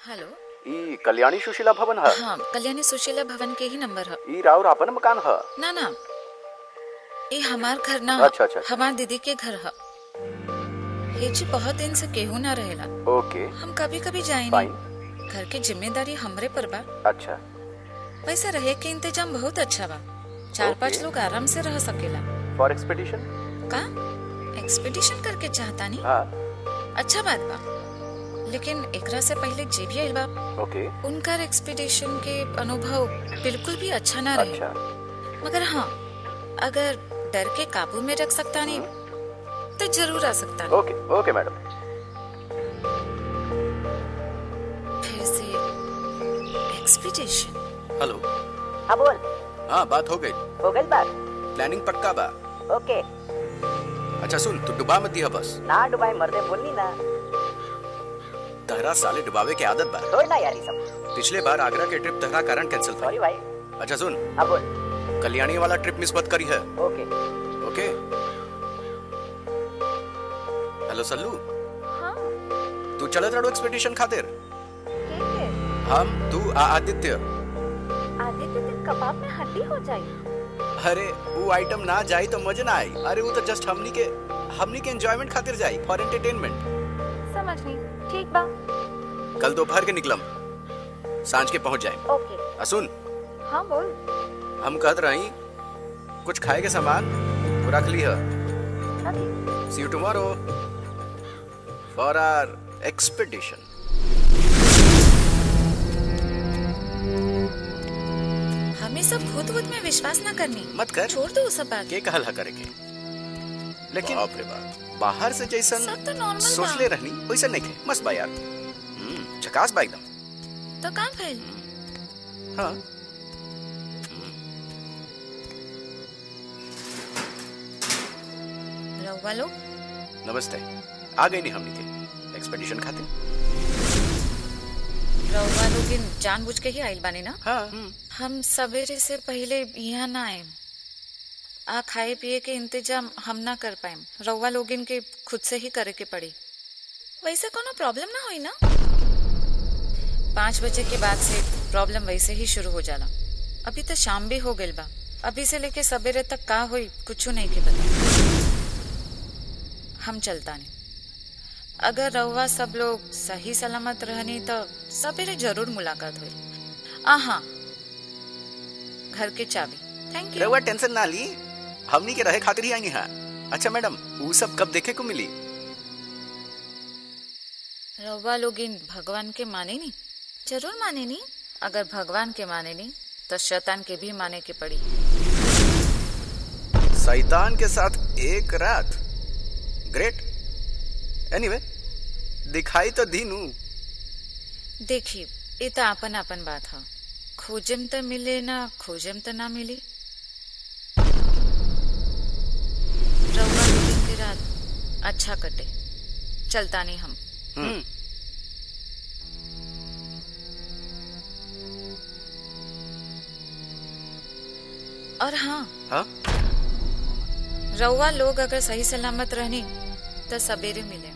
Hello. ई कल्याणी सुशीला भवन है? हाँ, कल्याणी सुशीला भवन के ही नंबर है। ई राउर आपन मकान है? ना ना, ये हमार घर ना। अच्छा अच्छा। हमार दीदी के घर है। ये जी बहुत दिन से केहू ना रहेला। ओके। हम कभी कभी जाए नहीं। घर की जिम्मेदारी हमरे पर बा। अच्छा। वैसे रहे के इंतजाम बहुत अच्छा बा। 4-5 लोग आराम से रह सकेला। For expedition? का एक्सपेडिशन करके चाहता नहीं? हाँ। अच्छा बात बा, लेकिन एकरा से पहले जे भी आइल बा, ओके, उनका एक्सपेडिशन के अनुभव बिल्कुल भी अच्छा ना रहे। अच्छा। मगर हाँ, अगर डर के काबू में रख सकता नहीं तो जरूर आ सकता नहीं। ओके ओके मैडम। फिर से एक्सपेडिशन। हेलो। हाँ बोल। हाँ, बात हो गई बात। प्लानिंग पक्का बा। ओके। अच्छा सुन, तू डुबा मत दिया बस। ना डुबाई मरदे बोलनी ना। तहरा साले डुबावे के आदत बा। छोड़ ना यार ये सब। पिछले बार आगरा के ट्रिप तहरा कारण कैंसिल था। सॉरी भाई। अच्छा सुन। हाँ बोल। कल्याणी वाला ट्रिप मिस मत करी है। ओके ओके। हेलो सल्लू। हाँ। तू चलत रहो एक्सपेडिशन खातिर? के? हम तू आदित्य। आदित्य दिन कबाब में हड्डी हो जाई। अरे वो आइटम ना जाई तो मजे ना आई। अरे वो तो जस्ट हमनी के एंजॉयमेंट खातिर जाई, फॉर एंटरटेनमेंट। समझ नहीं। ठीक बा। कल दोपहर के निकलम, सांझ के पहुंच जाए। ओके। सुन। हाँ बोल। हम कहत रही कुछ खाए के सामान वो रख ली है। See you tomorrow for our expedition. हमें सब भूत में विश्वास न करनी। मत कर। छोड़ दो सब बात। के कहल करेके, लेकिन बाप रे बाप, बाहर से जैसन सब तो नॉर्मल सोच ले रहनी वैसा नहीं खे। मस्त बा यार। झकास बा एकदम। तो काम फैल। हाँ। रहुआ लोग नमस्ते। आ गई नहीं हमनी के एक्सपेडिशन खाते। रहुआ लोग इन जानबूझ के ही आइल बानी ना? हाँ। हम सवेरे से पहले यहाँ ना आए। आ खाए पिए के इंतजाम हम ना कर पाए। रउआ लोगिन के खुद से ही करे के पड़ी। वैसे कोनो प्रॉब्लम ना होई ना? 5 बजे के बाद से प्रॉब्लम वैसे ही शुरू हो जाला। अभी तो शाम भी हो गइल बा। अभी से लेके सवेरे तक का होई कुछ नहीं के पता। हम चलता नहीं। अगर रउआ सब लोग सही सलामत रहनी तो सवेरे जरूर मुलाकात हुई। हाँ, घर की चाबी। Thank you. रउआ टेंशन ना ली, हमनी के रहे खातिर ही आई है। अच्छा मैडम, वो सब कब देखे को मिली? रउआ लोग इन भगवान के माने नहीं? जरूर माने नहीं। अगर भगवान के माने नहीं तो शैतान के भी माने के पड़ी। शैतान के साथ एक रात। ग्रेट। एनीवे, दिखाई तो दीनू। देखिए, ये तो आपन आपन बात है। खोजम तो मिले ना, खोजम तो ना मिली। रउआ लोग की रात अच्छा कटे। चलता नहीं हम। और हाँ, रउआ लोग अगर सही सलामत रहनी तो सवेरे मिले।